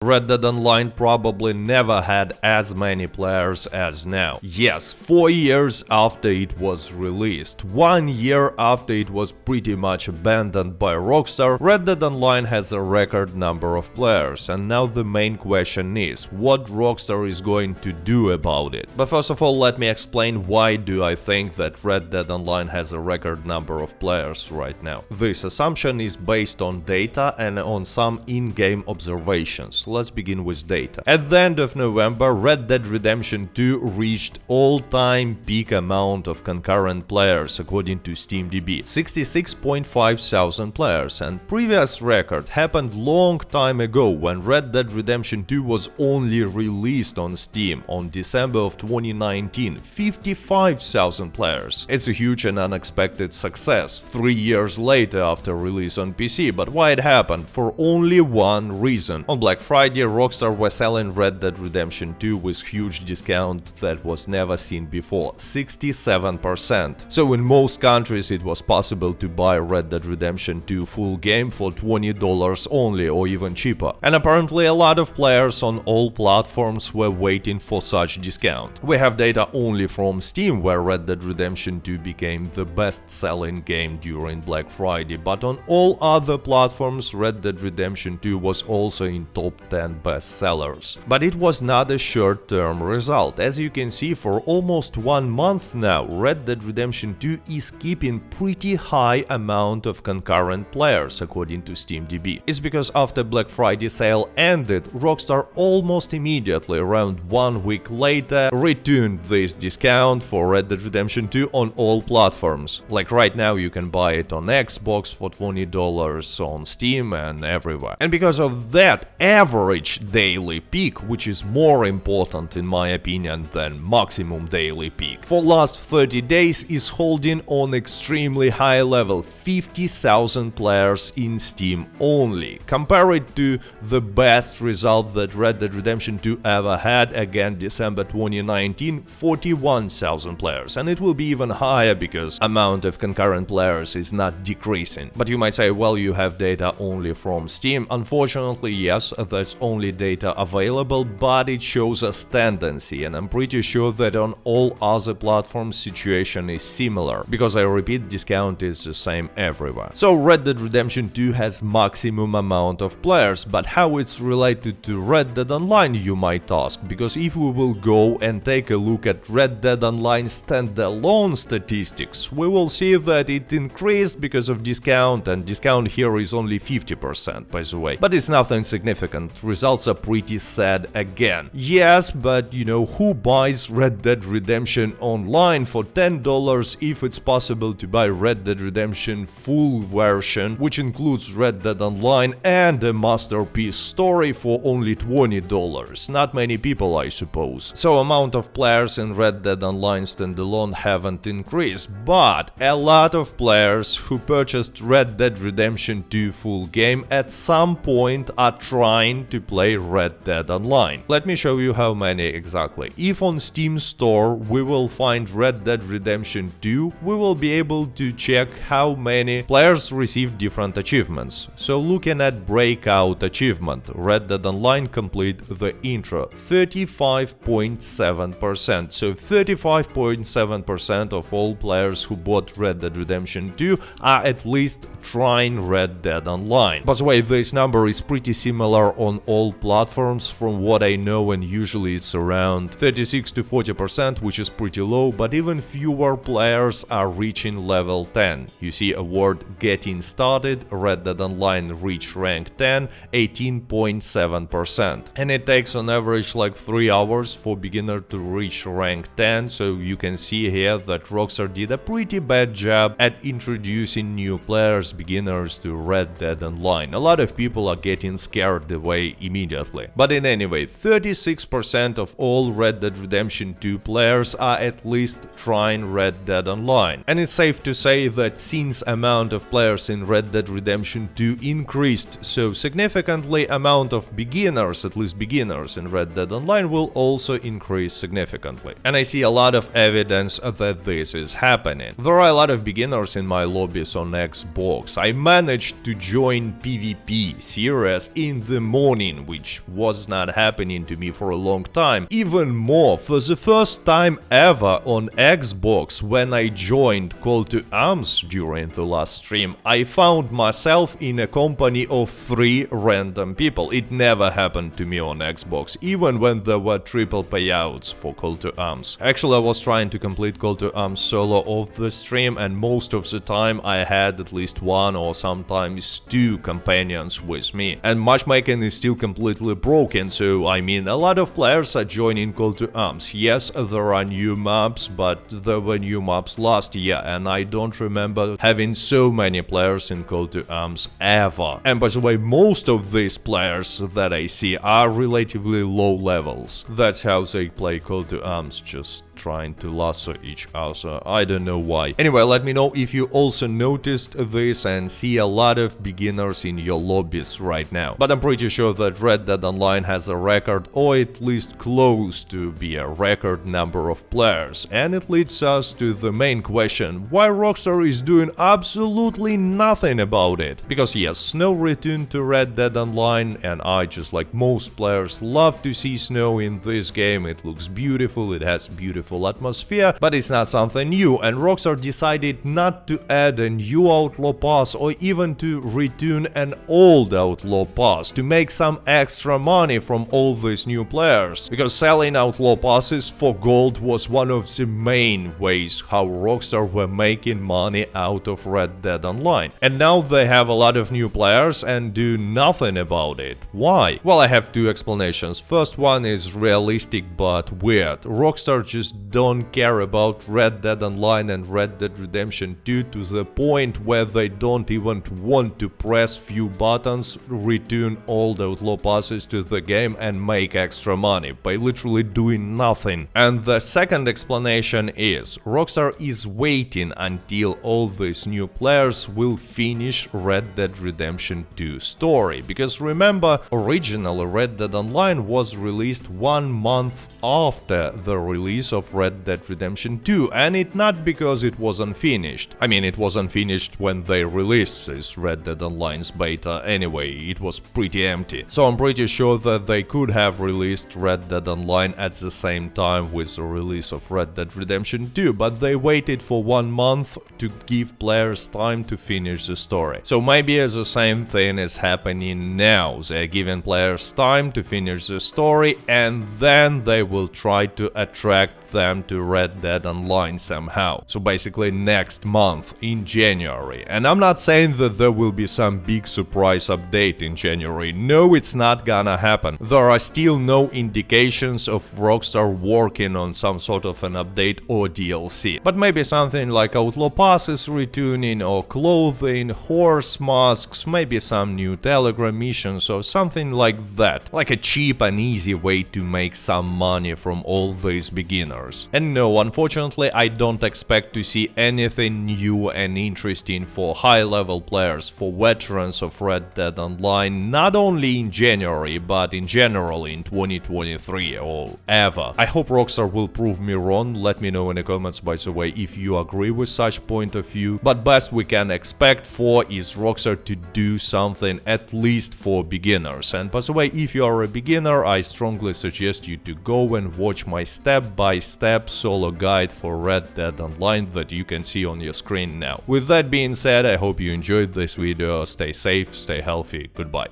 Red Dead Online probably never had as many players as now. Yes, 4 years after it was released, 1 year after it was pretty much abandoned by Rockstar, Red Dead Online has a record number of players, and now the main question is, what Rockstar is going to do about it? But first of all, let me explain why do I think that Red Dead Online has a record number of players right now. This assumption is based on data and on some in-game observations. Let's begin with data. At the end of November, Red Dead Redemption 2 reached all-time peak amount of concurrent players according to SteamDB, 66.5 thousand players, and previous record happened long time ago when Red Dead Redemption 2 was only released on Steam on December of 2019, 55,000 players. It's a huge and unexpected success 3 years later after release on PC, but why it happened? For only one reason. On Black Friday, Rockstar was selling Red Dead Redemption 2 with huge discount that was never seen before, 67%. So in most countries it was possible to buy Red Dead Redemption 2 full game for $20 only or even cheaper. And apparently a lot of players on all platforms were waiting for such discount. We have data only from Steam where Red Dead Redemption 2 became the best-selling game during Black Friday, but on all other platforms Red Dead Redemption 2 was also in top 10 bestsellers. But it was not a short-term result. As you can see, for almost 1 month now, Red Dead Redemption 2 is keeping pretty high amount of concurrent players according to SteamDB. It's because after Black Friday sale ended, Rockstar almost immediately, around 1 week later, returned this discount for Red Dead Redemption 2 on all platforms. Like right now you can buy it on Xbox for $20, on Steam and everywhere. And because of that, average daily peak, which is more important in my opinion than maximum daily peak, for last 30 days is holding on extremely high level, 50,000 players in Steam only. Compare it to the best result that Red Dead Redemption 2 ever had, again December 2019, 41,000 players, and it will be even higher because amount of concurrent players is not decreasing. But you might say, well, you have data only from Steam. Unfortunately, yes, that's only data available, but it shows a tendency, and I'm pretty sure that on all other platforms situation is similar, because I repeat, discount is the same everywhere. So Red Dead Redemption 2 has maximum amount of players, but how it's related to Red Dead Online, you might ask, because if we will go and take a look at Red Dead Online standalone statistics, we will see that it increased because of discount, and discount here is only 50%, by the way, but it's nothing significant. Results are pretty sad again. Yes, but you know, who buys Red Dead Redemption Online for $10 if it's possible to buy Red Dead Redemption full version, which includes Red Dead Online and a masterpiece story for only $20? Not many people, I suppose. So amount of players in Red Dead Online standalone haven't increased, but a lot of players who purchased Red Dead Redemption 2 full game at some point are trying to play Red Dead Online. Let me show you how many exactly. If on Steam Store we will find Red Dead Redemption 2, we will be able to check how many players received different achievements. So looking at breakout achievement, Red Dead Online complete the intro, 35.7%. So 35.7% of all players who bought Red Dead Redemption 2 are at least trying Red Dead Online. By the way, this number is pretty similar on all platforms from what I know, and usually it's around 36 to 40%, which is pretty low, but even fewer players are reaching level 10. You see award getting started, Red Dead Online reach rank 10, 18.7%. And it takes on average like 3 hours for beginner to reach rank 10, so you can see here that Rockstar did a pretty bad job at introducing new players, beginners to Red Dead Online. A lot of people are getting scared away immediately. But in any way, 36% of all Red Dead Redemption 2 players are at least trying Red Dead Online. And it's safe to say that since amount of players in Red Dead Redemption 2 increased so significantly, amount of beginners, at least beginners in Red Dead Online, will also increase significantly. And I see a lot of evidence that this is happening. There are a lot of beginners in my lobbies on Xbox. I managed to join PvP series in the morning, which was not happening to me for a long time. Even more, for the first time ever on Xbox, when I joined Call to Arms during the last stream, I found myself in a company of 3 random people. It never happened to me on Xbox, even when there were triple payouts for Call to Arms. Actually, I was trying to complete Call to Arms solo off the stream, and most of the time I had at least 1 or sometimes 2 companions with me. And matchmaking is still completely broken, so I mean, a lot of players are joining Call to Arms. Yes, there are new maps, but there were new maps last year, and I don't remember having so many players in Call to Arms ever. And by the way, most of these players that I see are relatively low levels. That's how they play Call to Arms, just trying to lasso each other. I don't know why. Anyway, let me know if you also noticed this and see a lot of beginners in your lobbies right now. But I'm pretty sure that Red Dead Online has a record, or at least close to be a record number of players. And it leads us to the main question: why Rockstar is doing absolutely nothing about it? Because yes, snow returned to Red Dead Online, and I, just like most players, love to see snow in this game. It looks beautiful, it has beautiful atmosphere, but it's not something new, and Rockstar decided not to add a new Outlaw Pass or even to return an old Outlaw Pass to make some extra money from all these new players, because selling Outlaw Passes for gold was one of the main ways how Rockstar were making money out of Red Dead Online. And now they have a lot of new players and do nothing about it. Why? Well, I have 2 explanations. First one is realistic but weird. Rockstar just don't care about Red Dead Online and Red Dead Redemption 2 to the point where they don't even want to press few buttons, return old Outlaw Passes to the game and make extra money by literally doing nothing. And the second explanation is Rockstar is waiting until all these new players will finish Red Dead Redemption 2 story, because remember, originally Red Dead Online was released 1 month after the release of Red Dead Redemption 2, and it not because it was unfinished. I mean, it was unfinished when they released this Red Dead Online's beta anyway, it was pretty empty. So I'm pretty sure that they could have released Red Dead Online at the same time with the release of Red Dead Redemption 2, but they waited for 1 month to give players time to finish the story. So maybe the same thing is happening now. They're giving players time to finish the story, and then they will try to attract them to Red Dead Online somehow. So basically next month, in January. And I'm not saying that there will be some big surprise update in January. No, it's not gonna happen. There are still no indications of Rockstar working on some sort of an update or DLC. But maybe something like Outlaw Passes retuning, or clothing, horse masks, maybe some new Telegram missions or something like that. Like a cheap and easy way to make some money from all these beginners. And no, unfortunately, I don't expect to see anything new and interesting for high-level players, for veterans of Red Dead Online, not only in January, but in general in 2023 or ever. I hope Rockstar will prove me wrong. Let me know in the comments, by the way, if you agree with such point of view. But best we can expect for is Rockstar to do something at least for beginners. And by the way, if you are a beginner, I strongly suggest you to go and watch my step-by-step solo guide for Red Dead Online that you can see on your screen now. With that being said, I hope you enjoyed this video. Stay safe, stay healthy, goodbye.